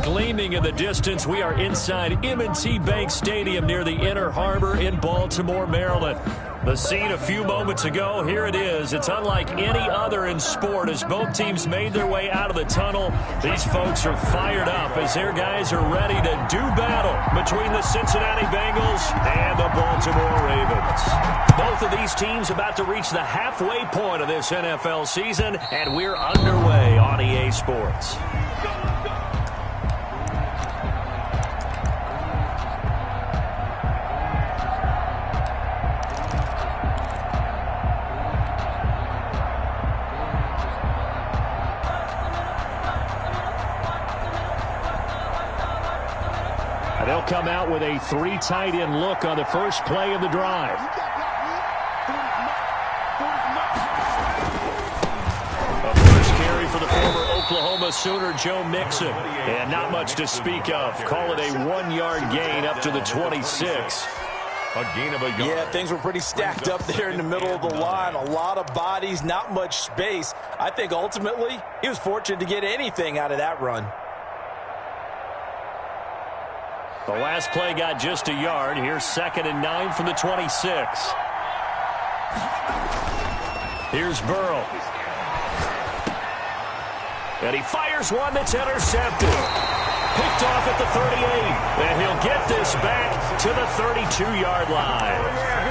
gleaming in the distance. We are inside M&T Bank Stadium near the Inner Harbor in Baltimore, Maryland. The scene a few moments ago, here it is. It's unlike any other in sport as both teams made their way out of the tunnel. These folks are fired up as their guys are ready to do battle between the Cincinnati Bengals and the Baltimore Ravens. Both of these teams about to reach the halfway point of this NFL season, and we're underway on EA Sports. They'll come out with a 3 tight end look on the first play of the drive. A first carry for the former Oklahoma Sooner, Joe Mixon. And not much to speak of. Call it a 1-yard gain up to the 26. A gain of a yard. Yeah, things were pretty stacked up there in the middle of the line. A lot of bodies, not much space. I think ultimately he was fortunate to get anything out of that run. The last play got just a yard. Here's 2nd and 9 from the 26. Here's Burrow. And he fires one that's intercepted. Picked off at the 38. And he'll get this back to the 32-yard line.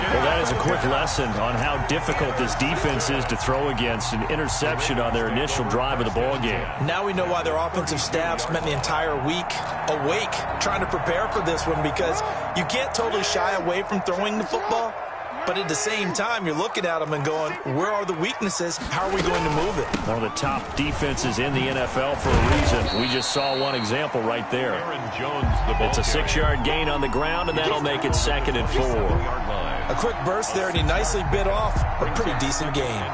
Well, that is a quick lesson on how difficult this defense is to throw against. An interception on their initial drive of the ballgame. Now we know why their offensive staff spent the entire week awake trying to prepare for this one, because you can't totally shy away from throwing the football. But at the same time, you're looking at them and going, where are the weaknesses? How are we going to move it? One of the top defenses in the NFL for a reason. We just saw one example right there. It's a 6-yard gain on the ground, and that'll make it 2nd and 4. A quick burst there, and he nicely bit off a pretty decent gain.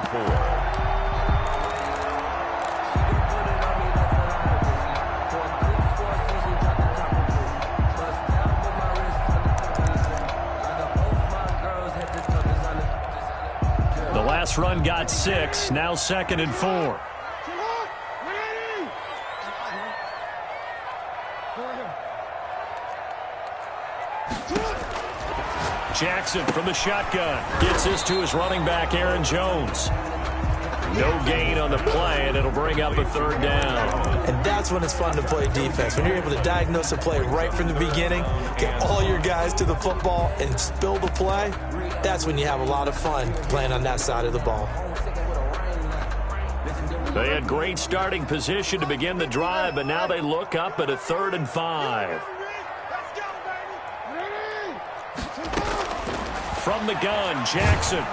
Last run got 6. Now 2nd and 4. Jackson from the shotgun gets this to his running back, Aaron Jones. No gain on the play, and it'll bring up a 3rd down. And that's when it's fun to play defense. When you're able to diagnose a play right from the beginning, get all your guys to the football, and spill the play, that's when you have a lot of fun playing on that side of the ball. They had great starting position to begin the drive, but now they look up at a 3rd and 5. From the gun, Jackson.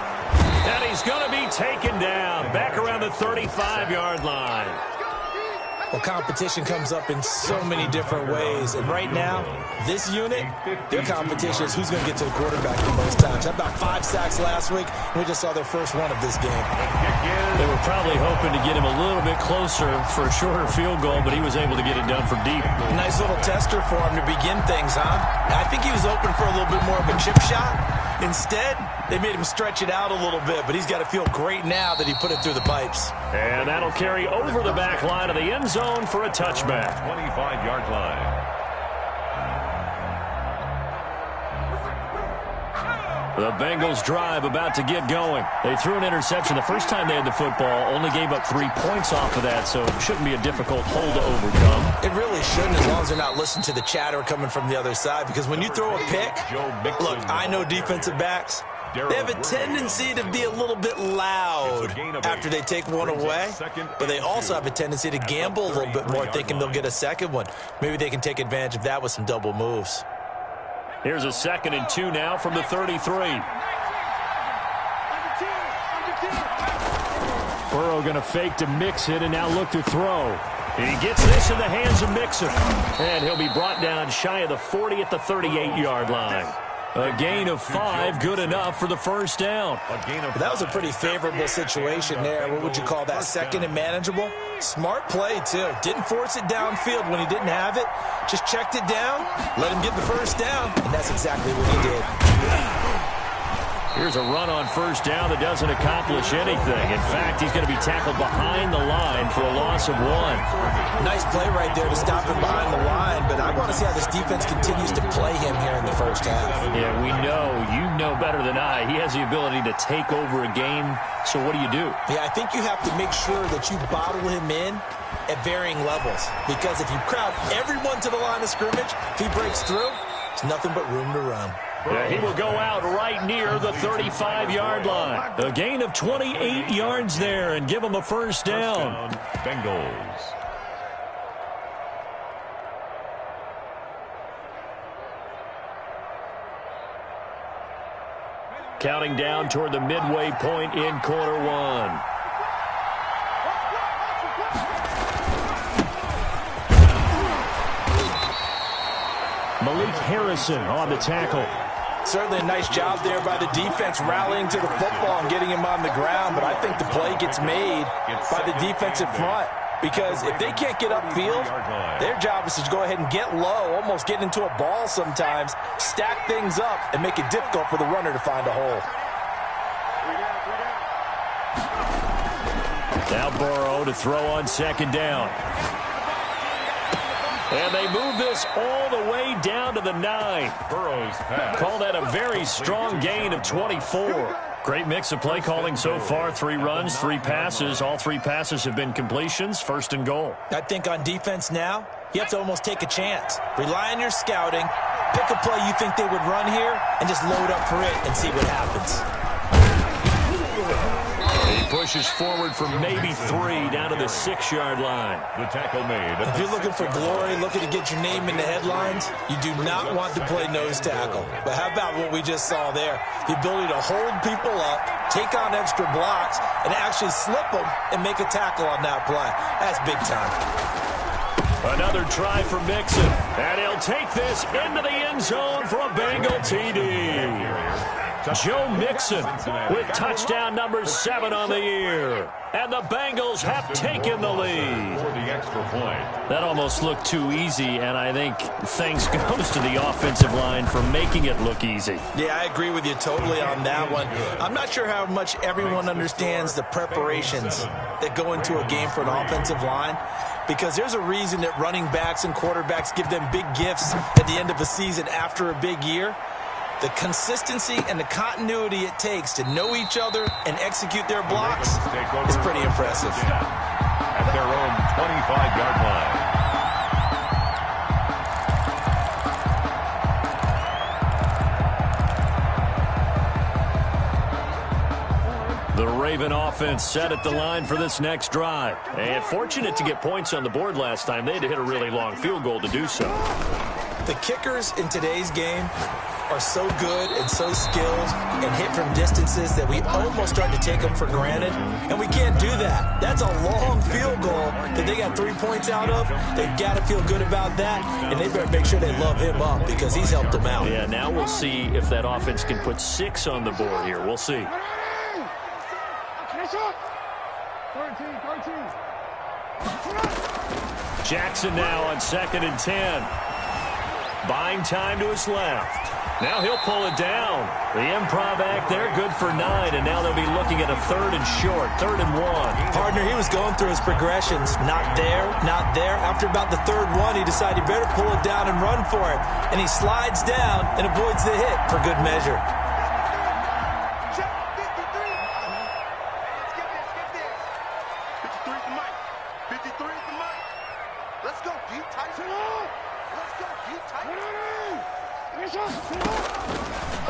And he's going to be taken down back around the 35-yard line. Well, competition comes up in so many different ways. And right now, this unit, their competition is who's going to get to the quarterback the most times. Had about 5 sacks last week, and we just saw their first one of this game. They were probably hoping to get him a little bit closer for a shorter field goal, but he was able to get it done from deep. Nice little tester for him to begin things, huh? I think he was open for a little bit more of a chip shot. Instead, they made him stretch it out a little bit, but he's got to feel great now that he put it through the pipes. And that'll carry over the back line of the end zone for a touchback. 25-yard line. The Bengals drive about to get going. They threw an interception the first time they had the football, only gave up 3 points off of that, so it shouldn't be a difficult hole to overcome. It really shouldn't, as long as they're not listening to the chatter coming from the other side, because when you throw a pick, look, I know defensive backs, they have a tendency to be a little bit loud after they take one away, but they also have a tendency to gamble a little bit more, thinking they'll get a second one. Maybe they can take advantage of that with some double moves. Here's a 2nd and 2 now from the 33. Burrow going to fake to Mixon and now look to throw. And he gets this in the hands of Mixon. And he'll be brought down shy of the 40 at the 38-yard line. A gain of 5, good enough for the first down. That was a pretty favorable situation there. What would you call that, 2nd and manageable? Smart play, too. Didn't force it downfield when he didn't have it. Just checked it down, let him get the first down, and that's exactly what he did. Here's a run on first down that doesn't accomplish anything. In fact, he's going to be tackled behind the line for a loss of 1. Nice play right there to stop him behind the line, but I want to see how this defense continues to play him here in the first half. Yeah, we know. You know better than I. He has the ability to take over a game, so what do you do? Yeah, I think you have to make sure that you bottle him in at varying levels, because if you crowd everyone to the line of scrimmage, if he breaks through, there's nothing but room to run. Yeah, he will go out right near the 35-yard line. A gain of 28 yards there and give him a first down. Bengals. Counting down toward the midway point in quarter 1. Malik Harrison on the tackle. Certainly a nice job there by the defense rallying to the football and getting him on the ground, but I think the play gets made by the defensive front, because if they can't get upfield, their job is to go ahead and get low, almost get into a ball sometimes, stack things up, and make it difficult for the runner to find a hole. Now Burrow to throw on second down. And they move this all the way down to the 9. Burrow's pass. Call that a very strong gain of 24. Great mix of play calling so far. 3 runs, 3 passes. All 3 passes have been completions. First and goal. I think on defense now, you have to almost take a chance. Rely on your scouting. Pick a play you think they would run here and just load up for it and see what happens. He pushes forward for maybe 3 down to the 6-yard line. The tackle made. If you're looking for glory, looking to get your name in the headlines, you do not want to play nose tackle. But how about what we just saw there? The ability to hold people up, take on extra blocks, and actually slip them and make a tackle on that play. That's big time. Another try for Mixon. And he'll take this into the end zone for a Bengal TD. Joe Mixon with touchdown number 7 on the year. And the Bengals have taken the lead. For the extra point. That almost looked too easy, and I think thanks goes to the offensive line for making it look easy. Yeah, I agree with you totally on that one. I'm not sure how much everyone understands the preparations that go into a game for an offensive line, because there's a reason that running backs and quarterbacks give them big gifts at the end of a season after a big year. The consistency and the continuity it takes to know each other and execute their blocks is pretty impressive. At their own 25-yard line. The Raven offense set at the line for this next drive. And fortunate to get points on the board last time. They had to hit a really long field goal to do so. The kickers in today's game are so good and so skilled and hit from distances that we almost start to take them for granted, and we can't do that. That's a long field goal that they got 3 points out of. They've got to feel good about that, and they better make sure they love him up because he's helped them out. Yeah, now we'll see if that offense can put 6 on the board here. We'll see. Jackson now on 2nd and 10. Buying time to his left. Now he'll pull it down. The improv act there, good for 9, and now they'll be looking at a 3rd and short, 3rd and 1. Partner, he was going through his progressions. Not there, not there. After about the 3rd one, he decided he better pull it down and run for it. And he slides down and avoids the hit for good measure.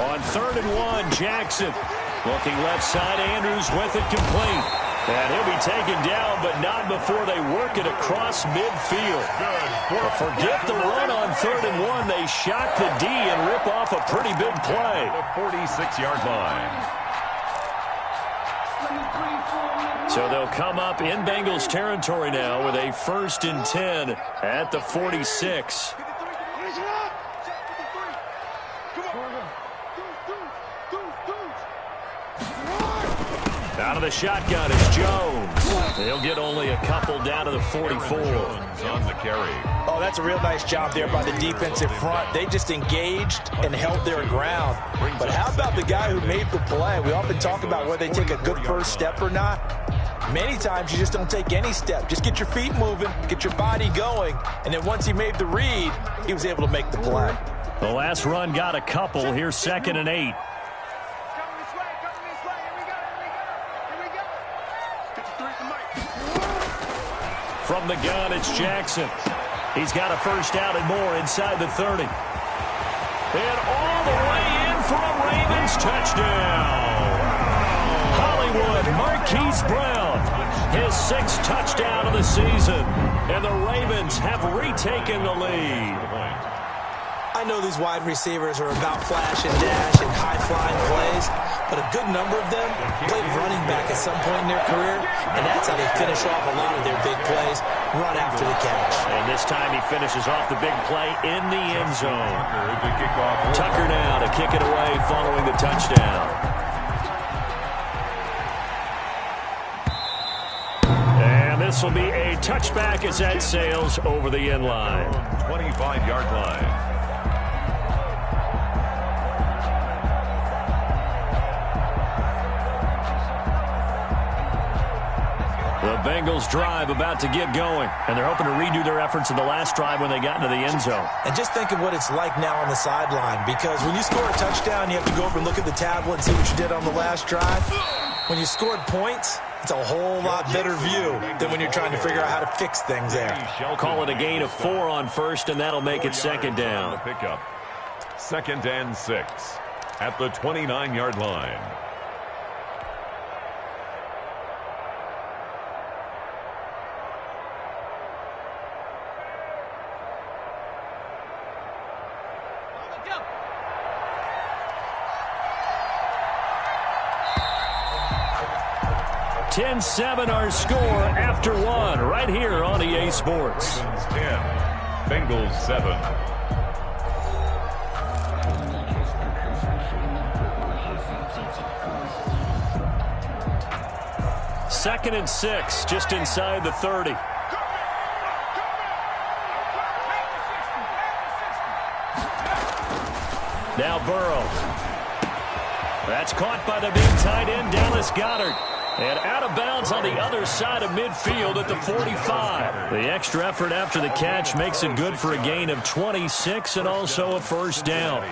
On 3rd and 1, Jackson looking left side. Andrews with it complete. And he'll be taken down, but not before they work it across midfield. But forget the run on 3rd and 1. They shock the D and rip off a pretty big play. The 46-yard line. So they'll come up in Bengals territory now with a 1st and 10 at the 46. Out of the shotgun is Jones. They'll get only a couple down to the 44. On the carry. Oh, that's a real nice job there by the defensive front. They just engaged and held their ground. But how about the guy who made the play? We often talk about whether they take a good first step or not. Many times you just don't take any step. Just get your feet moving, get your body going, and then once he made the read, he was able to make the play. The last run got a couple. Here's 2nd and 8. From the gun, it's Jackson. He's got a first down and more inside the 30. And all the way in for a Ravens touchdown. Hollywood Marquise Brown, his 6th touchdown of the season. And the Ravens have retaken the lead. I know these wide receivers are about flash and dash and high-flying plays, but a good number of them played running back at some point in their career, and that's how they finish off a lot of their big plays, run after the catch. And this time he finishes off the big play in the end zone. Tucker now to kick it away following the touchdown. And this will be a touchback as that sails over the end line. 25-yard line. The Bengals drive about to get going, and they're hoping to redo their efforts in the last drive when they got into the end zone. And just think of what it's like now on the sideline, because when you score a touchdown, you have to go over and look at the tablet and see what you did on the last drive. When you scored points, it's a whole lot better view than when you're trying to figure out how to fix things there. Call it a gain of 4 on first, and that'll make it 2nd down. Pickup. 2nd and 6 at the 29-yard line. Ten 10-7 our score after 1 right here on EA Sports. 10, Bengals 7. Second and 6, just inside the 30. Now Burrow. That's caught by the big tight end, Dallas Goedert. And out of bounds on the other side of midfield at the 45. The extra effort after the catch makes it good for a gain of 26 and also a first down.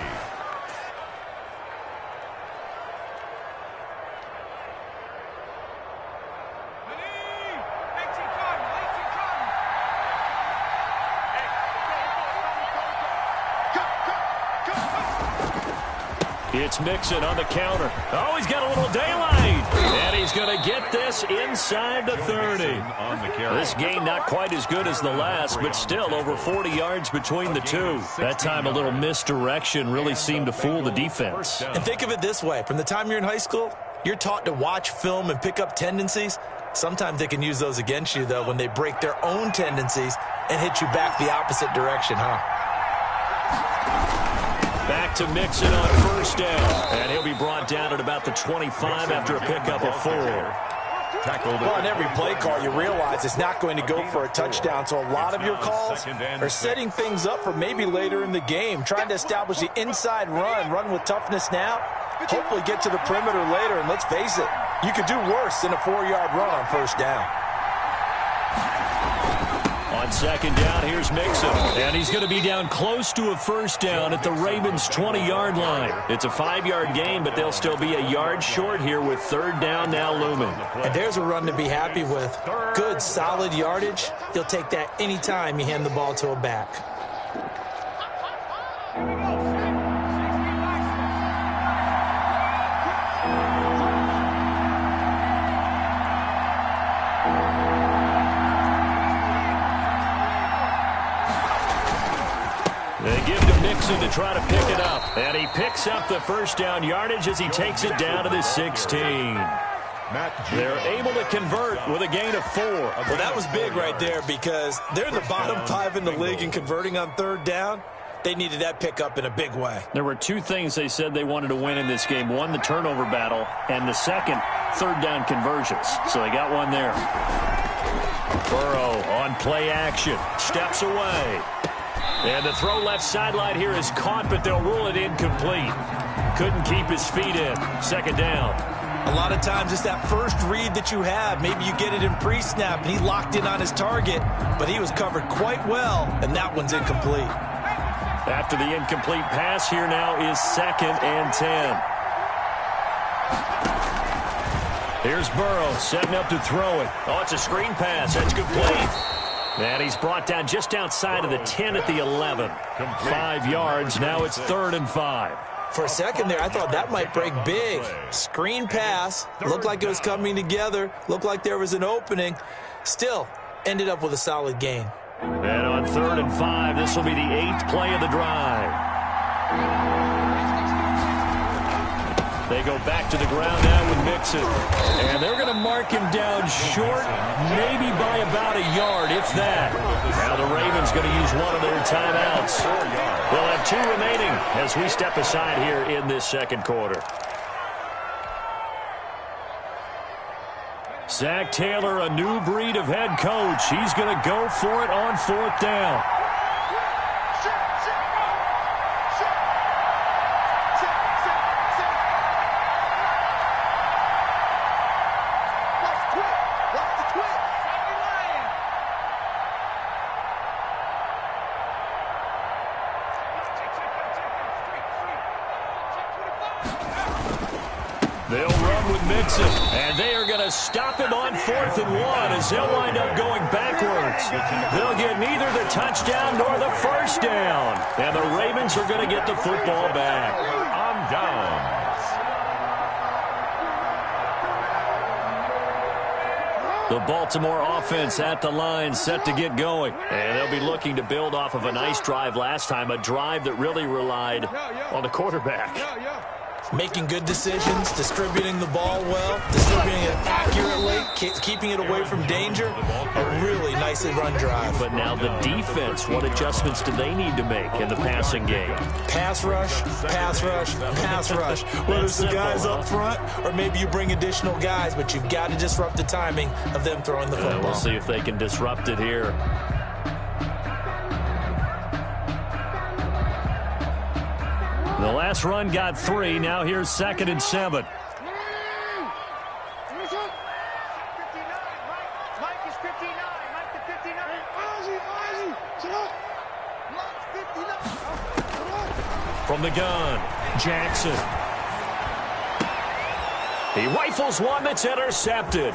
It's Mixon on the counter. Oh, he's got a little daylight. And he's going to get this inside the 30. This game not quite as good as the last, but still over 40 yards between the two. That time a little misdirection really seemed to fool the defense. And think of it this way. From the time you're in high school, you're taught to watch film and pick up tendencies. Sometimes they can use those against you, though, when they break their own tendencies and hit you back the opposite direction, huh? Back to Mixon on first down. And he'll be brought down at about the 25 after a pickup of 4. Well, on every play call, you realize it's not going to go for a touchdown. So a lot of your calls are setting things up for maybe later in the game, trying to establish the inside run with toughness now, hopefully get to the perimeter later. And let's face it, you could do worse than a 4-yard run on first down. On second down, here's Mixon. And he's going to be down close to a first down at the Ravens' 20-yard line. It's a 5-yard gain, but they'll still be a yard short here with third down now looming. And there's a run to be happy with. Good, solid yardage. You'll take that anytime you hand the ball to a back. They give to Mixon to try to pick it up. And he picks up the first down yardage as he takes it down to the 16. They're able to convert with a gain of 4. Well, that was big right there because they're in the bottom 5 in the league in converting on third down. They needed that pickup in a big way. There were 2 things they said they wanted to win in this game. One, the turnover battle, and the second, third down conversions. So they got one there. Burrow on play action. Steps away. And the throw left sideline here is caught, but they'll rule it incomplete. Couldn't keep his feet in. Second down. A lot of times it's that first read that you have. Maybe you get it in pre-snap, and he locked in on his target, but he was covered quite well, and that one's incomplete. After the incomplete pass, here now is 2nd and 10. Here's Burrow setting up to throw it. Oh, it's a screen pass. That's complete. And he's brought down just outside of the 10 at the 11. 5 yards. Now it's 3rd and 5. For a second there, I thought that might break big. Screen pass. Looked like it was coming together. Looked like there was an opening. Still, ended up with a solid gain. And on 3rd and 5, this will be the 8th play of the drive. They go back to the ground now with Mixon. And they're going to mark him down short, maybe by about a yard, if that. Now the Ravens going to use one of their timeouts. They'll have 2 remaining as we step aside here in this second quarter. Zach Taylor, a new breed of head coach. He's going to go for it on 4th down. They'll run with Mixon, and they are going to stop him on 4th and 1 as they'll wind up going backwards. They'll get neither the touchdown nor the first down, and the Ravens are going to get the football back. On downs. The Baltimore offense at the line set to get going, and they'll be looking to build off of a nice drive last time, a drive that really relied on the quarterback. Making good decisions, distributing the ball well, distributing it accurately, keeping it away from danger. A really nicely run drive. But now the defense, what adjustments do they need to make in the passing game? Pass rush, pass rush, pass rush. Whether it's the guys up front or maybe you bring additional guys, but you've got to disrupt the timing of them throwing the football. We'll see if they can disrupt it here. The last run got 3. Now here's 2nd and 7. From the gun, Jackson. He rifles one that's intercepted.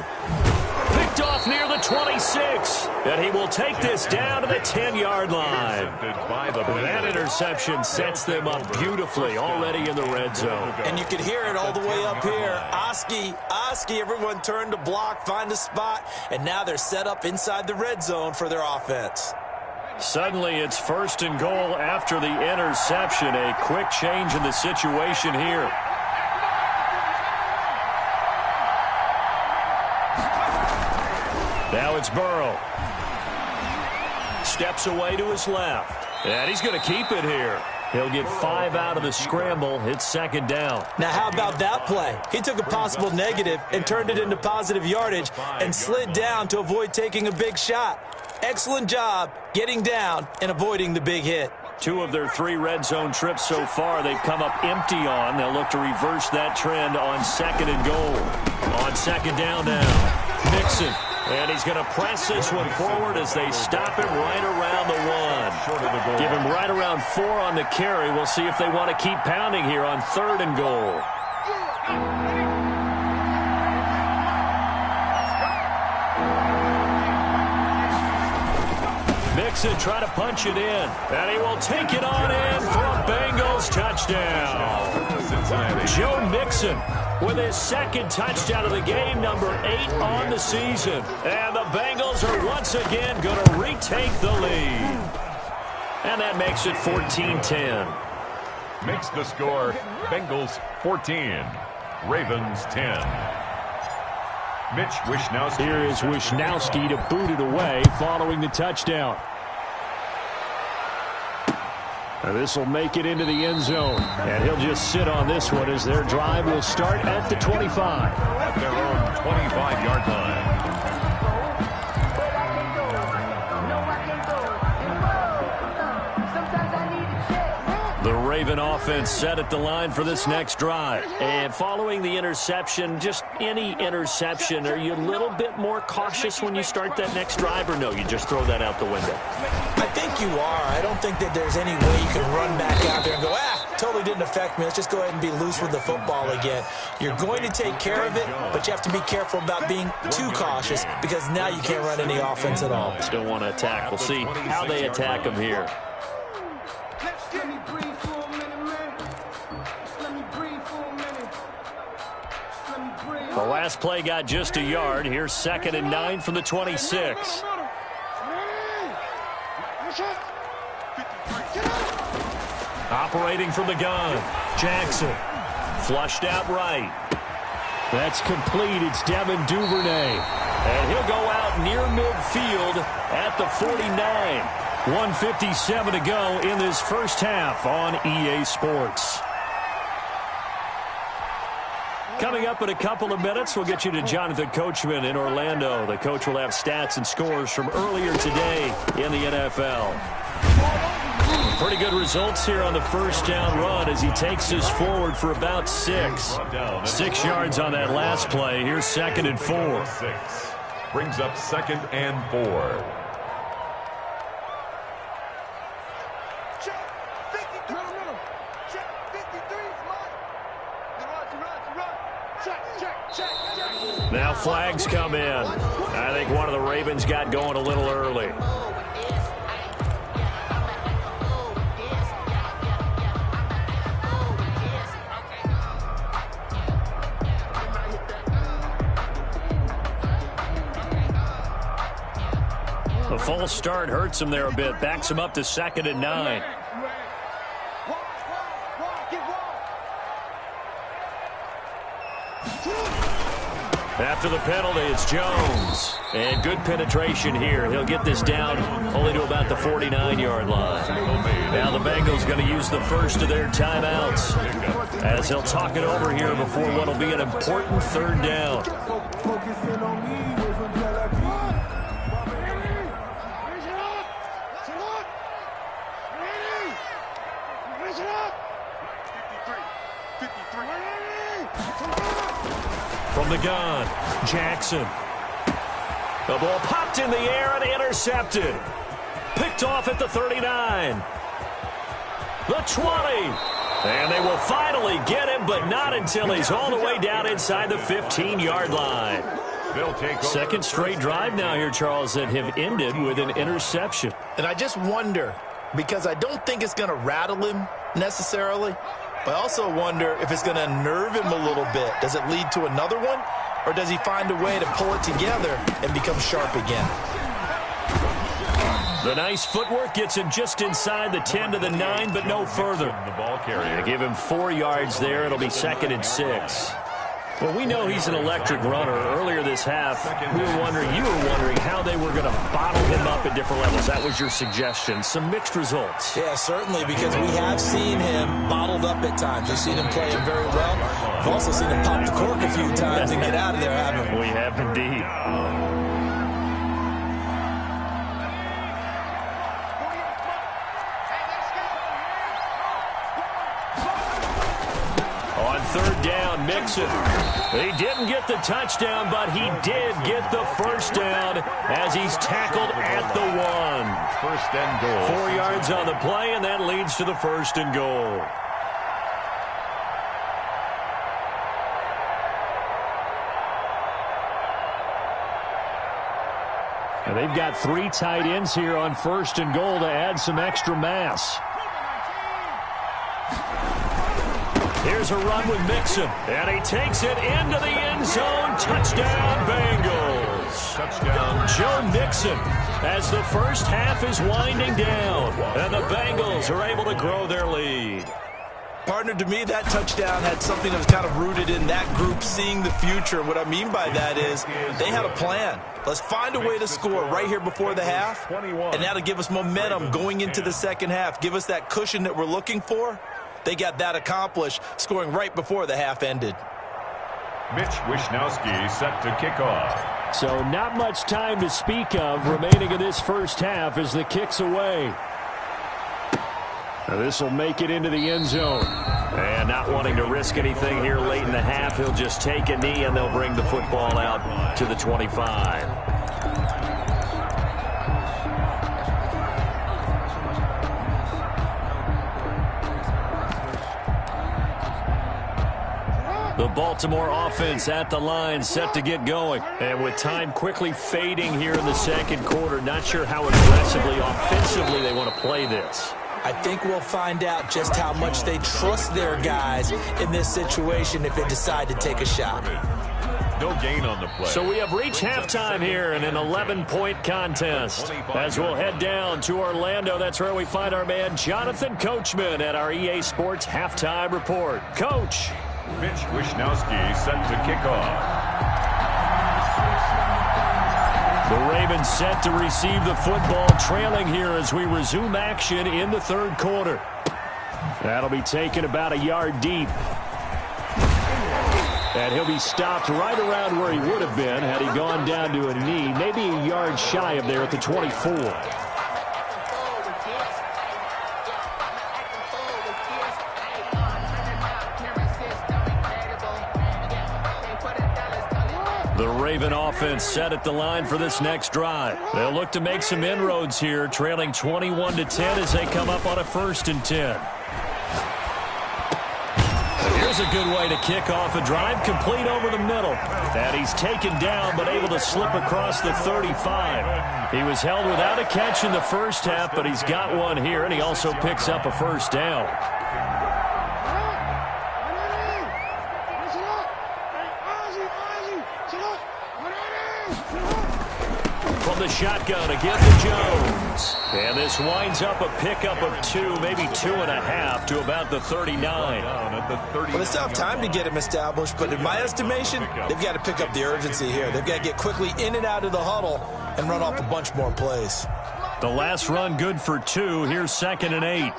Picked off near the 26. And he will take this down to the 10-yard line. That interception sets them up beautifully already in the red zone. And you could hear it all the way up here. Oski, everyone turned to block, find a spot, and now they're set up inside the red zone for their offense. Suddenly it's 1st and goal after the interception. A quick change in the situation here. Now it's Burrow. Steps away to his left. And he's going to keep it here. He'll get 5 out of the scramble. It's 2nd down. Now, how about that play? He took a possible negative and turned it into positive yardage and slid down to avoid taking a big shot. Excellent job getting down and avoiding the big hit. 2 of their 3 red zone trips so far they've come up empty on. They'll look to reverse that trend on 2nd and goal. On 2nd down now, Mixon. And he's going to press this one forward as they stop him right around the 1. Give him right around 4 on the carry. We'll see if they want to keep pounding here on 3rd and goal. Mixon try to punch it in. And he will take it on in for a Bengals touchdown. Joe Mixon with his 2nd touchdown of the game, number 8 on the season. And the Bengals are once again going to retake the lead. And that makes it 14-10. Makes the score Bengals 14, Ravens 10. Mitch Wishnowsky. Here is Wishnowsky to boot it away following the touchdown. This will make it into the end zone. And he'll just sit on this one as their drive will start at the 25. At their own 25-yard line. The Raven offense set at the line for this next drive. And following the interception, just any interception, are you a little bit more cautious when you start that next drive, or no, you just throw that out the window? I think you are. I don't think that there's any way you can run back out there and go, totally didn't affect me. Let's just go ahead and be loose with the football again. You're going to take care of it, but you have to be careful about being too cautious because now you can't run any offense at all. Still want to attack. We'll see how they attack them here. The last play got just a yard. Here's 2nd and 9 from the 26. Operating from the gun. Jackson. Flushed out right. That's complete. It's Devin Duvernay. And he'll go out near midfield at the 49. 1:57 to go in this first half on EA Sports. Coming up in a couple of minutes, we'll get you to Jonathan Coachman in Orlando. The coach will have stats and scores from earlier today in the NFL. Pretty good results here on the first down run as he takes us forward for about 6. 6 yards on that last play. Here's 2nd and 4. 6. Brings up 2nd and 4. Now flags come in. I think one of the Ravens got going a little early. The false start hurts him there a bit. Backs him up to 2nd and 9. After the penalty, it's Jones. And good penetration here. He'll get this down only to about the 49-yard line. Now the Bengals going to use the first of their timeouts as they'll talk it over here before what will be an important 3rd down. From the gun, Jackson. The ball popped in the air and intercepted. Picked off at the 39. The 20. And they will finally get him, but not until he's all the way down inside the 15-yard line. Second straight drive now here, Charles, that have ended with an interception. And I just wonder, because I don't think it's going to rattle him necessarily, but I also wonder if it's going to nerve him a little bit. Does it lead to another one? Or does he find a way to pull it together and become sharp again? The nice footwork gets him just inside the 10 to the 9, but no further. They give him 4 yards there. It'll be 2nd and 6. Well, we know he's an electric runner. Earlier this half, you were wondering how they were going to bottle him up at different levels. That was your suggestion. Some mixed results. Yeah, certainly, because we have seen him bottled up at times. We've seen him play him very well. We've also seen him pop the cork a few times and get out of there, haven't we? We have indeed. On 3rd down, Mixon. He didn't get the touchdown, but he did get the first down as he's tackled at the 1. 1st and goal. 4 yards on the play, and that leads to the 1st and goal. And they've got 3 tight ends here on 1st and goal to add some extra mass. Here's a run with Mixon, and he takes it into the end zone. Touchdown, Bengals. Touchdown. Joe Mixon as the first half is winding down, and the Bengals are able to grow their lead. Partner, to me, that touchdown had something that was kind of rooted in that group seeing the future. What I mean by that is they had a plan. Let's find a way to score right here before the half, and that'll give us momentum going into the second half. Give us that cushion that we're looking for. They got that accomplished, scoring right before the half ended. Mitch Wishnowski set to kick off. So not much time to speak of remaining in this first half as the kick's away. Now this will make it into the end zone. And not wanting to risk anything here late in the half, he'll just take a knee and they'll bring the football out to the 25. The Baltimore offense at the line, set to get going. And with time quickly fading here in the second quarter, not sure how aggressively, offensively they want to play this. I think we'll find out just how much they trust their guys in this situation if they decide to take a shot. No gain on the play. So we have reached halftime here in an 11-point contest. As we'll head down to Orlando, that's where we find our man Jonathan Coachman at our EA Sports Halftime Report. Coach. Mitch Wishnowski set to kick off. The Ravens set to receive the football, trailing here as we resume action in the third quarter. That'll be taken about a yard deep. And he'll be stopped right around where he would have been had he gone down to a knee, maybe a yard shy of there at the 24. The Raven offense set at the line for this next drive. They'll look to make some inroads here, trailing 21-10 as they come up on a 1st and 10. Here's a good way to kick off a drive, complete over the middle. And he's taken down but able to slip across the 35. He was held without a catch in the first half, but he's got one here, and he also picks up a first down. From the shotgun again to Jones. And this winds up a pickup of 2, maybe 2.5 to about the 39. Well, they still have time to get him established, but in my estimation, they've got to pick up the urgency here. They've got to get quickly in and out of the huddle and run off a bunch more plays. The last run good for 2. Here's 2nd and 8.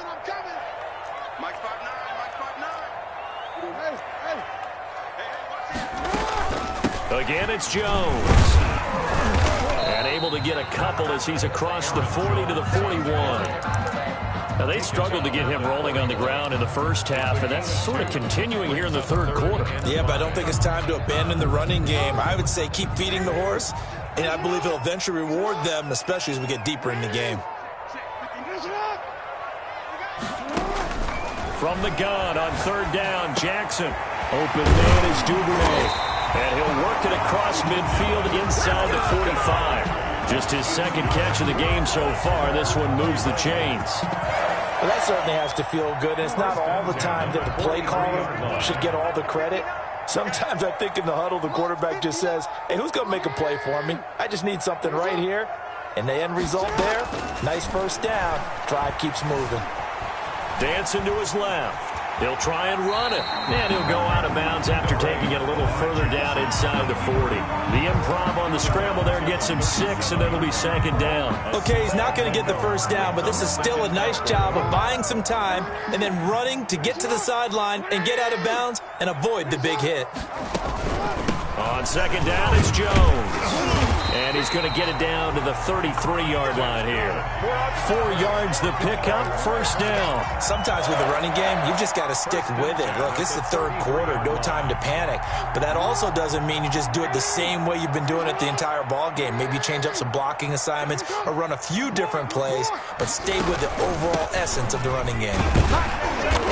Again, it's Jones. And able to get a couple as he's across the 40 to the 41. Now, they struggled to get him rolling on the ground in the first half, and that's sort of continuing here in the third quarter. Yeah, but I don't think it's time to abandon the running game. I would say keep feeding the horse, and I believe he'll eventually reward them, especially as we get deeper in the game. From the gun on 3rd down, Jackson. Open man is Duvernay. And he'll work it across midfield inside the 45. Just his 2nd catch of the game so far. This one moves the chains. Well, that certainly has to feel good. And it's not all the time that the play caller should get all the credit. Sometimes I think in the huddle, the quarterback just says, hey, who's going to make a play for me? I just need something right here. And the end result there, nice first down. Drive keeps moving. Dancing to his left. He'll try and run it. And he'll go out of bounds after taking it a little further down inside the 40. The improv on the scramble there gets him 6, and it'll be 2nd down. Okay, he's not going to get the first down, but this is still a nice job of buying some time and then running to get to the sideline and get out of bounds and avoid the big hit. On 2nd down, it's Jones. And he's going to get it down to the 33-yard line here. 4 yards the pickup, 1st down. Sometimes with the running game, you've just got to stick with it. Look, it's the third quarter, no time to panic. But that also doesn't mean you just do it the same way you've been doing it the entire ball game. Maybe change up some blocking assignments or run a few different plays, but stay with the overall essence of the running game.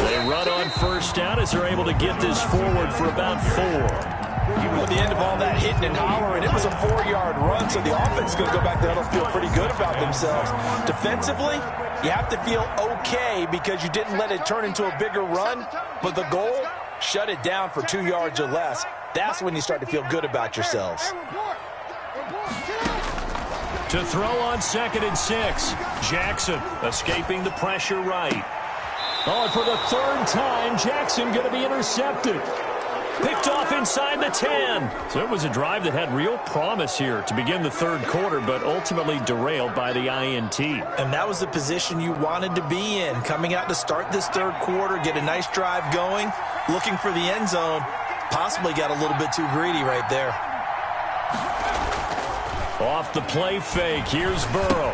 They run on 1st down as they're able to get this forward for about 4. At the end of all that hitting and hollering, it was a 4-yard run, so the offense is going to go back there and feel pretty good about themselves. Defensively, you have to feel okay because you didn't let it turn into a bigger run, but the goal, shut it down for 2 yards or less. That's when you start to feel good about yourselves. To throw on 2nd and 6, Jackson escaping the pressure right. Oh, and for the third time, Jackson going to be intercepted. Picked off inside the 10. So it was a drive that had real promise here to begin the third quarter, but ultimately derailed by the INT. And that was the position you wanted to be in. Coming out to start this third quarter, get a nice drive going, looking for the end zone. Possibly got a little bit too greedy right there. Off the play fake, here's Burrow.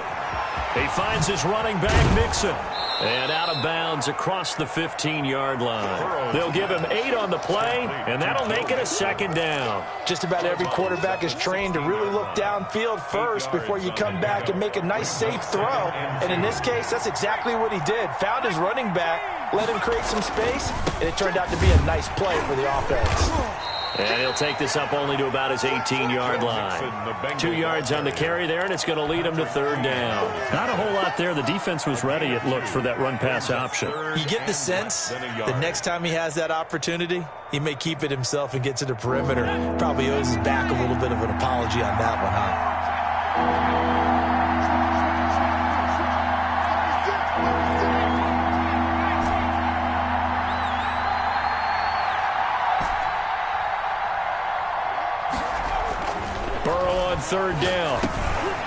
He finds his running back, Mixon. And out of bounds across the 15-yard line. They'll give him 8 on the play, and that'll make it a second down. Just about every quarterback is trained to really look downfield first before you come back and make a nice, safe throw. And in this case, that's exactly what he did. Found his running back, let him create some space, and it turned out to be a nice play for the offense. And he'll take this up only to about his 18-yard line. 2 yards on the carry there, and it's going to lead him to third down. Not a whole lot there. The defense was ready, it looked, for that run-pass option. You get the sense the next time he has that opportunity, he may keep it himself and get to the perimeter. Probably owes his back a little bit of an apology on that one, huh? Third down.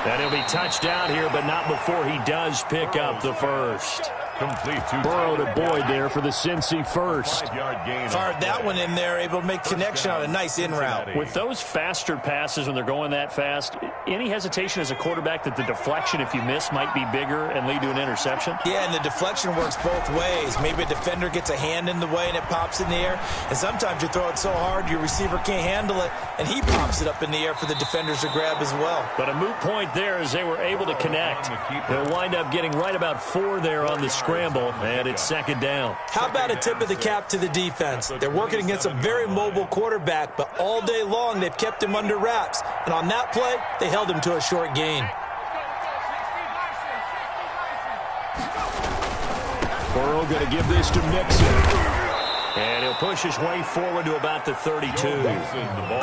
And he'll be touched out here, but not before he does pick up the first. Complete Burrow to Boyd there for the Cincy first. Fired that one in there, able to make connection on a nice in route. With those faster passes when they're going that fast, any hesitation as a quarterback that the deflection, if you miss, might be bigger and lead to an interception? Yeah, and the deflection works both ways. Maybe a defender gets a hand in the way and it pops in the air. And sometimes you throw it so hard your receiver can't handle it, and he pops it up in the air for the defenders to grab as well. But a moot point there as they were able to connect. They'll wind up getting right about 4 there on the scramble, and it's second down. How about a tip of the cap to the defense? They're working against a very mobile quarterback, but all day long they've kept him under wraps. And on that play, they held him to a short gain. Burrow going to give this to Mixon. And he'll push his way forward to about the 32.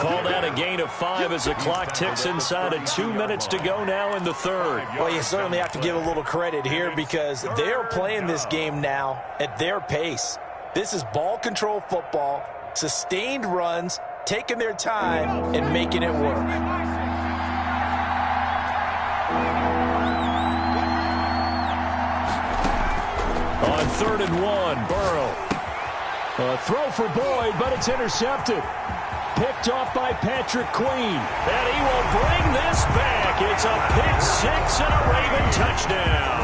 Called out a gain of 5 as the clock ticks inside of 2 minutes to go now in the third. Well, you certainly have to give a little credit here because they're playing this game now at their pace. This is ball control football, sustained runs, taking their time, and making it work. On 3rd and 1, Burrow. A throw for Boyd, but it's intercepted. Picked off by Patrick Queen. And he will bring this back. It's a pick 6 and a Raven touchdown.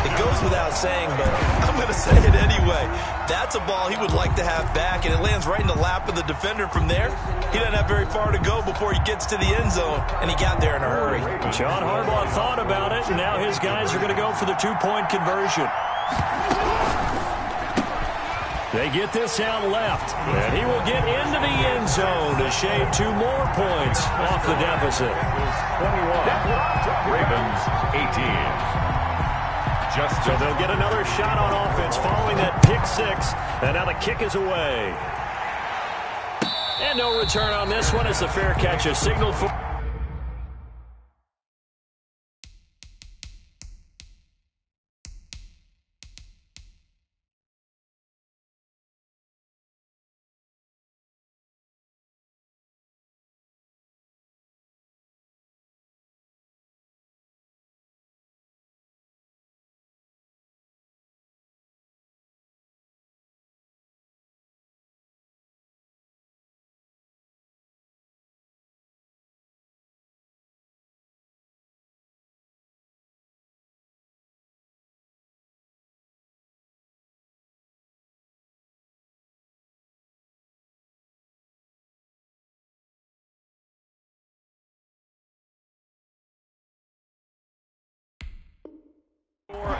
It goes without saying, but I'm going to say it anyway. That's a ball he would like to have back, and it lands right in the lap of the defender from there. He doesn't have very far to go before he gets to the end zone, and he got there in a hurry. John Harbaugh thought about it, and now his guys are going to go for the 2-point conversion. They get this out left, and he will get into the end zone to shave 2 more points off the deficit. 21, Ravens 18. So they'll get another shot on offense following that pick 6, and now the kick is away. And no return on this one as the fair catch is signaled for.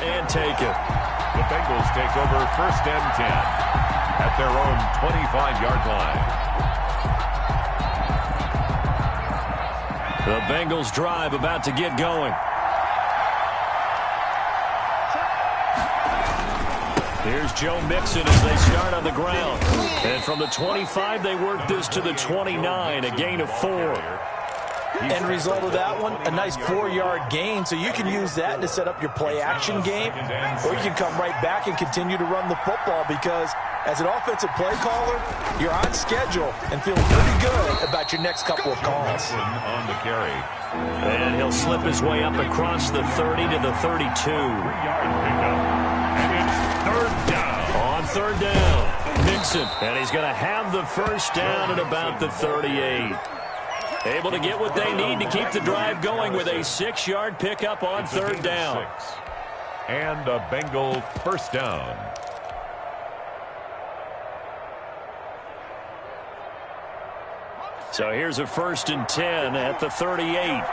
And take it. The Bengals take over 1st and 10 at their own 25-yard line. The Bengals drive about to get going. Here's Joe Mixon as they start on the ground. And from the 25, they work this to the 29, a gain of 4. End result of that one, a nice 4-yard gain, so you can use that to set up your play-action game, or you can come right back and continue to run the football because as an offensive play caller, you're on schedule and feeling pretty good about your next couple of calls. On the carry. And he'll slip his way up across the 30 to the 32. 3-yard pickup. And it's third down. On third down, Mixon. And he's going to have the first down at about the 38. Able to get what they need to keep the drive going with a 6-yard pickup on third down. And a Bengal first down. So here's a 1st and 10 at the 38.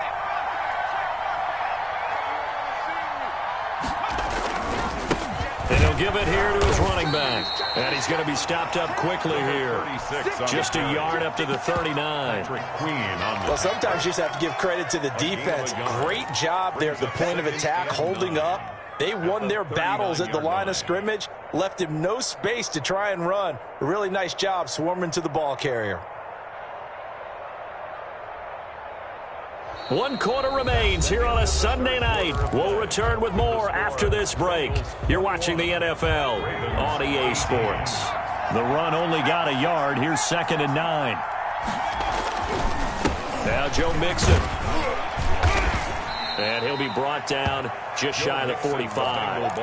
And he'll give it here to his running back. And he's going to be stopped up quickly here. Just a yard up to the 39. Well, sometimes you just have to give credit to the defense. Great job there at the point of attack, holding up. They won their battles at the line of scrimmage, left him no space to try and run. A really nice job swarming to the ball carrier. 1 quarter remains here on a Sunday night. We'll return with more after this break. You're watching the NFL on EA Sports. The run only got a yard. Here's 2nd and 9. Now Joe Mixon. And he'll be brought down just shy of the 45.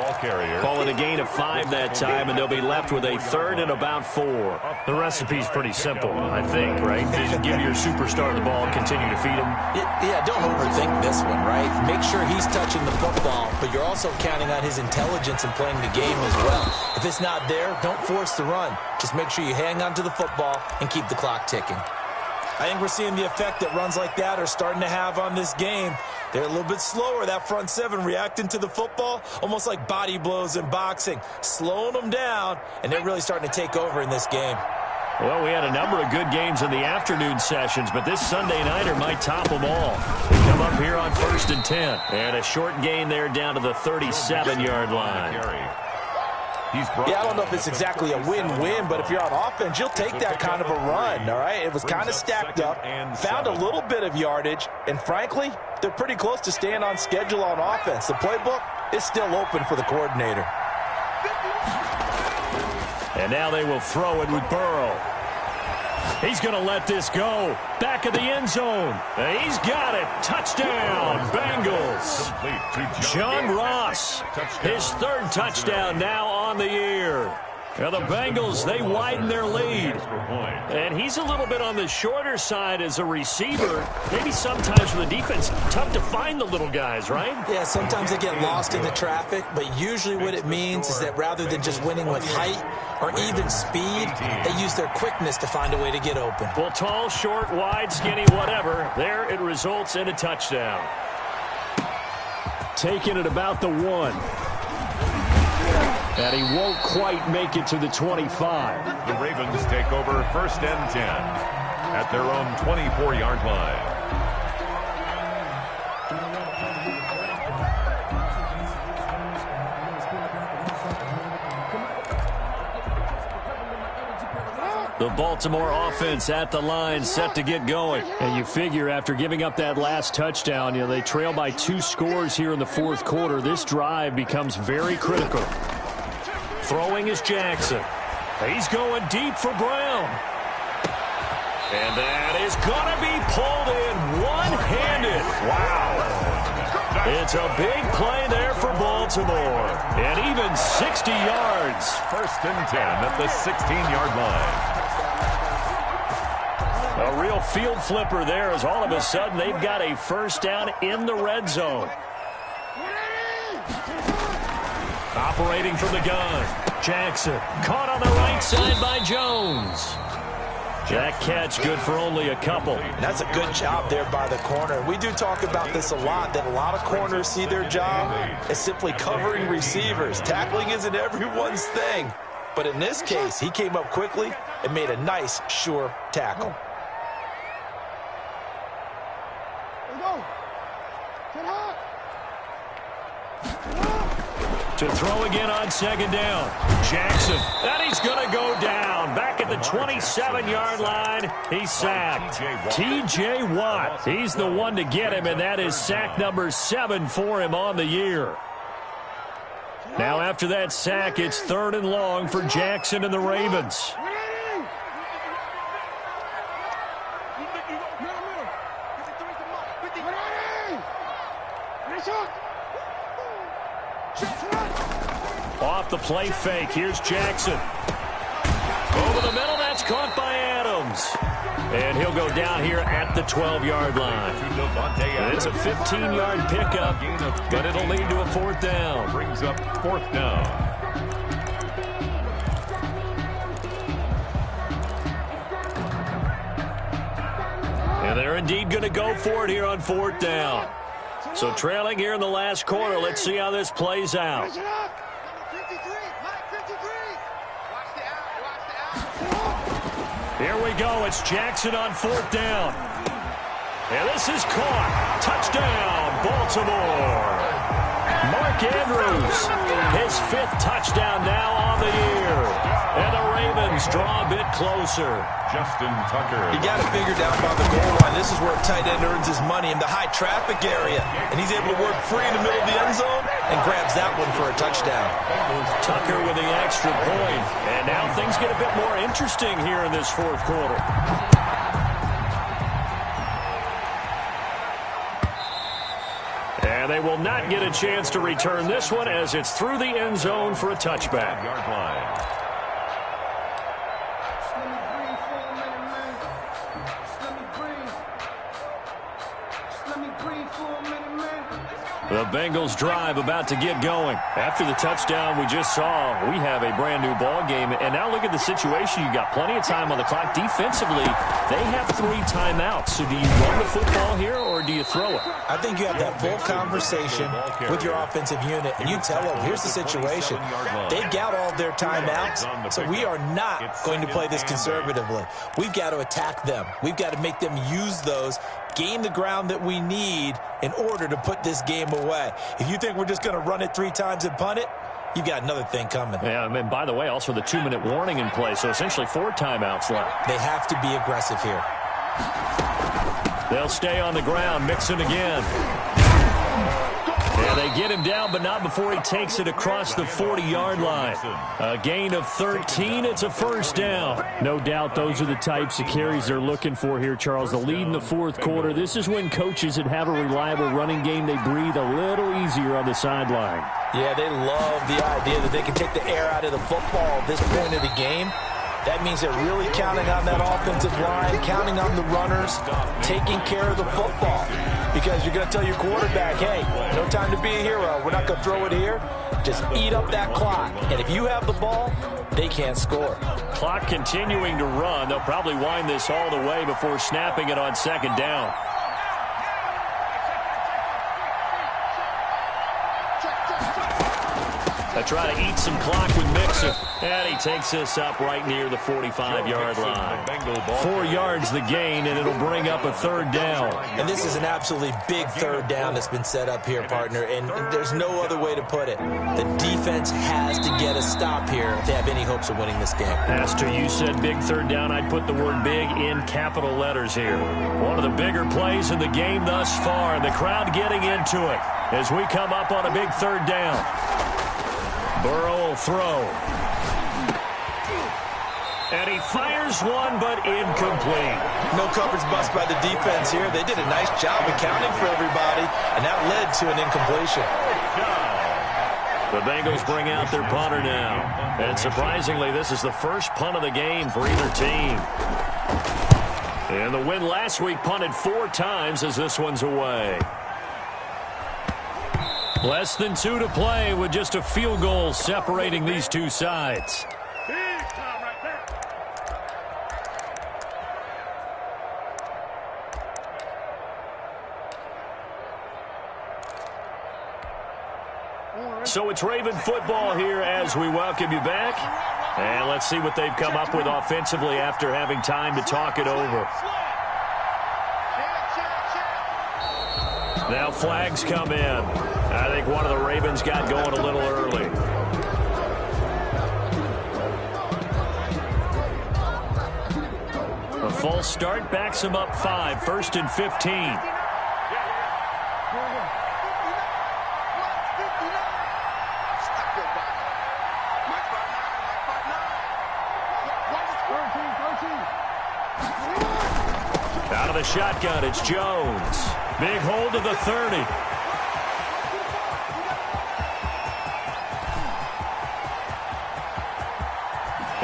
Call it a gain of 5 that time, and they'll be left with a 3rd and about 4. The recipe's pretty simple, I think, right? Just give your superstar the ball, continue to feed him. Yeah, don't overthink this one, right? Make sure he's touching the football, but you're also counting on his intelligence in playing the game as well. If it's not there, don't force the run. Just make sure you hang on to the football and keep the clock ticking. I think we're seeing the effect that runs like that are starting to have on this game. They're a little bit slower, that front 7, reacting to the football, almost like body blows in boxing, slowing them down, and they're really starting to take over in this game. Well, we had a number of good games in the afternoon sessions, but this Sunday nighter might top them all. We come up here on 1st and 10, and a short gain there down to the 37-yard line. Yeah, I don't know if it's exactly a win-win, but if you're on offense, you'll take that kind of a run, all right? It was kind of stacked up, found a little bit of yardage, and frankly, they're pretty close to staying on schedule on offense. The playbook is still open for the coordinator. And now they will throw it with Burrow. He's going to let this go. Back of the end zone. And he's got it. Touchdown, Bengals. John Ross, his 3rd touchdown now on the year. Now the Bengals, they widen their lead. And he's a little bit on the shorter side as a receiver. Maybe sometimes for the defense, tough to find the little guys, right? Yeah, sometimes they get lost in the traffic, but usually what it means is that rather than just winning with height or even speed, they use their quickness to find a way to get open. Well, tall, short, wide, skinny, whatever. There it results in a touchdown. Taking it about the 1. And he won't quite make it to the 25. The Ravens take over 1st and 10 at their own 24-yard line. The Baltimore offense at the line, set to get going. And you figure after giving up that last touchdown, they trail by 2 scores here in the 4th quarter. This drive becomes very critical. Throwing is Jackson. He's going deep for Brown. And that is going to be pulled in one-handed. Wow. It's a big play there for Baltimore. And even 60 yards. 1st and 10 at the 16-yard line. A real field flipper there as all of a sudden they've got a 1st down in the red zone. Operating from the gun, Jackson caught on the right side by Jones. That catch good for only a couple. That's a good job there by the corner. We do talk about this a lot, that a lot of corners see their job as simply covering receivers. Tackling isn't everyone's thing. But in this case, he came up quickly and made a nice, sure tackle. To throw again on second down. Jackson. And he's going to go down. Back at the 27-yard line. He's sacked. T.J. Watt. He's the one to get him, and that is sack number 7 for him on the year. Now after that sack, it's 3rd and long for Jackson and the Ravens. Off the play fake, here's Jackson. Over the middle, that's caught by Adams. And he'll go down here at the 12-yard line. And it's a 15-yard pickup, but it'll lead to a 4th down. Brings up 4th down. And they're indeed going to go for it here on 4th down. So trailing here in the last quarter, let's see how this plays out. Here we go. It's Jackson on 4th down. And this is caught. Touchdown, Baltimore. Mark Andrews, his 5th touchdown now on the year. And the Ravens draw a bit closer. Justin Tucker. You got to figure down by the goal line. This is where a tight end earns his money in the high traffic area. And he's able to work free in the middle of the end zone and grabs that one for a touchdown. Tucker with the extra point. And now things get a bit more interesting here in this 4th quarter. And they will not get a chance to return this one as it's through the end zone for a touchback. Yard line. The Bengals drive about to get going. After the touchdown we just saw, we have a brand new ball game. And now look at the situation. You got plenty of time on the clock. Defensively, they have 3 timeouts. So do you run the football here or do you throw it? I think you have that full conversation with your offensive unit, and you tell them, here's the situation. They've got all their timeouts, so we are not going to play this conservatively. We've got to attack them. We've got to make them use those, gain the ground that we need in order to put this game away. If you think we're just going to run it 3 times and punt it, you've got another thing coming. Yeah, and by the way, also the 2-minute warning in play, so essentially 4 timeouts left. They have to be aggressive here. They'll stay on the ground, Mixon again. And they get him down, but not before he takes it across the 40-yard line. A gain of 13, it's a 1st down. No doubt those are the types of carries they're looking for here, Charles. The lead in the 4th quarter. This is when coaches that have a reliable running game, they breathe a little easier on the sideline. Yeah, they love the idea that they can take the air out of the football at this point of the game. That means they're really counting on that offensive line, counting on the runners, taking care of the football. Because you're going to tell your quarterback, hey, no time to be a hero. We're not going to throw it here. Just eat up that clock. And if you have the ball, they can't score. Clock continuing to run. They'll probably wind this all the way before snapping it on 2nd down. They try to eat some clock with Mixon. And he takes this up right near the 45-yard line. 4 yards the gain, and it'll bring up a 3rd down. And this is an absolutely big 3rd down that's been set up here, partner. And there's no other way to put it. The defense has to get a stop here if they have any hopes of winning this game. Pastor, you said big 3rd down. I'd put the word big in capital letters here. One of the bigger plays in the game thus far. The crowd getting into it as we come up on a big 3rd down. Burrow will throw. And he fires one, but incomplete. No coverage bust by the defense here. They did a nice job accounting for everybody, and that led to an incompletion. The Bengals bring out their punter now. And surprisingly, this is the first punt of the game for either team. And the win last week punted 4 times as this one's away. Less than 2 to play with just a field goal separating these two sides. So it's Raven football here as we welcome you back. And let's see what they've come up with offensively after having time to talk it over. Now flags come in. I think think one of the Ravens got going a little early. A false start backs him up 5, 1st and 15. Out of the shotgun, it's Jones. Big hold of the 30.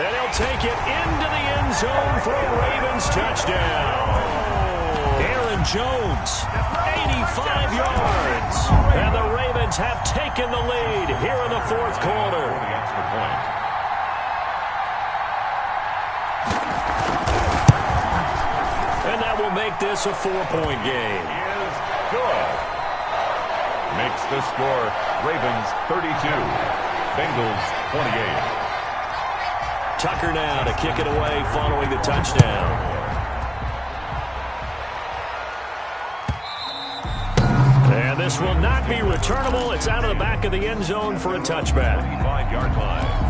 And he'll take it into the end zone for a Ravens touchdown. Aaron Jones, 85 yards. And the Ravens have taken the lead here in the 4th quarter. And that will make this a 4-point game. Is good. Makes the score Ravens 32, Bengals 28. Tucker now to kick it away following the touchdown. And this will not be returnable. It's out of the back of the end zone for a touchback. 35-yard line.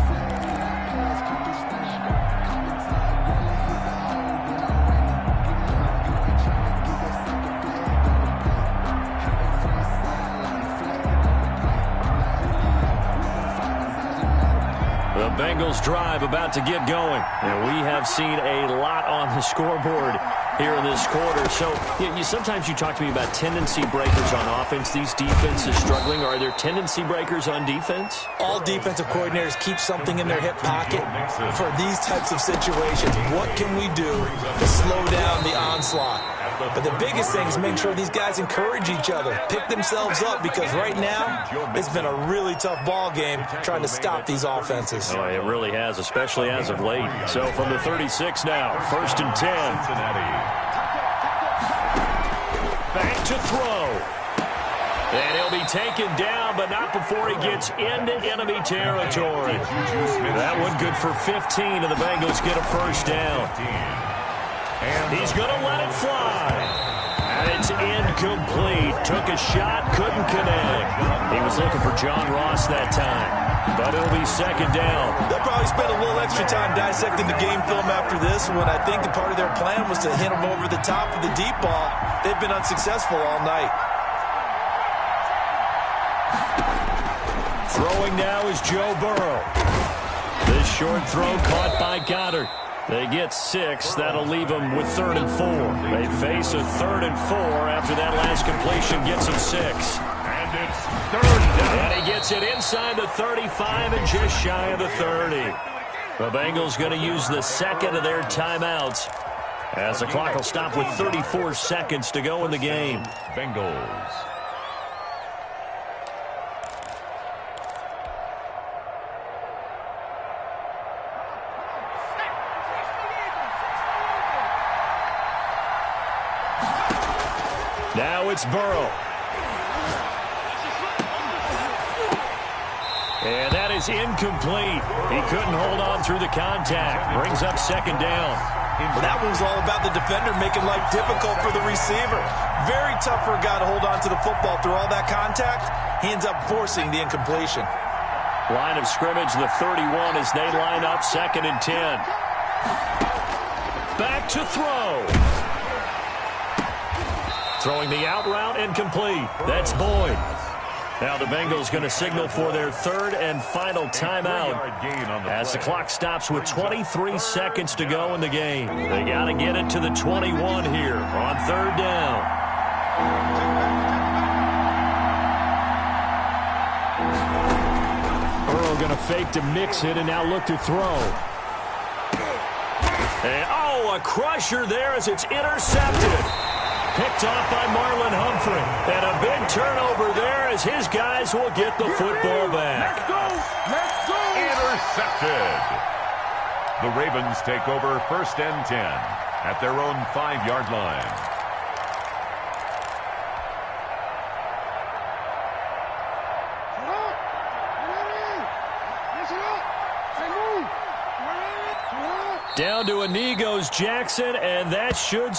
The Bengals drive about to get going. And we have seen a lot on the scoreboard here in this quarter. So sometimes you talk to me about tendency breakers on offense. These defenses struggling. Are there tendency breakers on defense? All defensive coordinators keep something in their hip pocket for these types of situations. What can we do to slow down the onslaught? But the biggest thing is make sure these guys encourage each other, pick themselves up, because right now it's been a really tough ball game trying to stop these offenses. Oh, it really has, especially as of late. So from the 36 now, 1st and 10. Back to throw. And he'll be taken down, but not before he gets into enemy territory. That one good for 15, and the Bengals get a 1st down. He's going to let it fly. And it's incomplete. Took a shot, couldn't connect. He was looking for John Ross that time. But it'll be 2nd down. They'll probably spend a little extra time dissecting the game film after this one. I think the part of their plan was to hit him over the top of the deep ball. They've been unsuccessful all night. Throwing now is Joe Burrow. This short throw caught by Goddard. They get 6. That'll leave them with 3rd and 4. They face a 3rd and 4 after that last completion gets them 6. And it's 3rd down. And he gets it inside the 35 and just shy of the 30. The Bengals going to use the 2nd of their timeouts as the clock will stop with 34 seconds to go in the game. Bengals. Now it's Burrow. And that is incomplete. He couldn't hold on through the contact. Brings up 2nd down. Well, that one was all about the defender making life difficult for the receiver. Very tough for a guy to hold on to the football through all that contact. He ends up forcing the incompletion. Line of scrimmage, the 31 as they line up 2nd and 10. Back to throw. Throwing the out route incomplete. That's Boyd. Now the Bengals going to signal for their 3rd and final timeout as the clock stops with 23 seconds to go in the game. They got to get it to the 21 here on 3rd down. Burrow going to fake to mix it and now look to throw. And, a crusher there as it's intercepted. Picked off by Marlon Humphrey. And a big turnover there as his guys will get the football back. Let's go! Let's go! Intercepted. The Ravens take over 1st and 10 at their own 5-yard line. Down to Inigos Jackson, and that should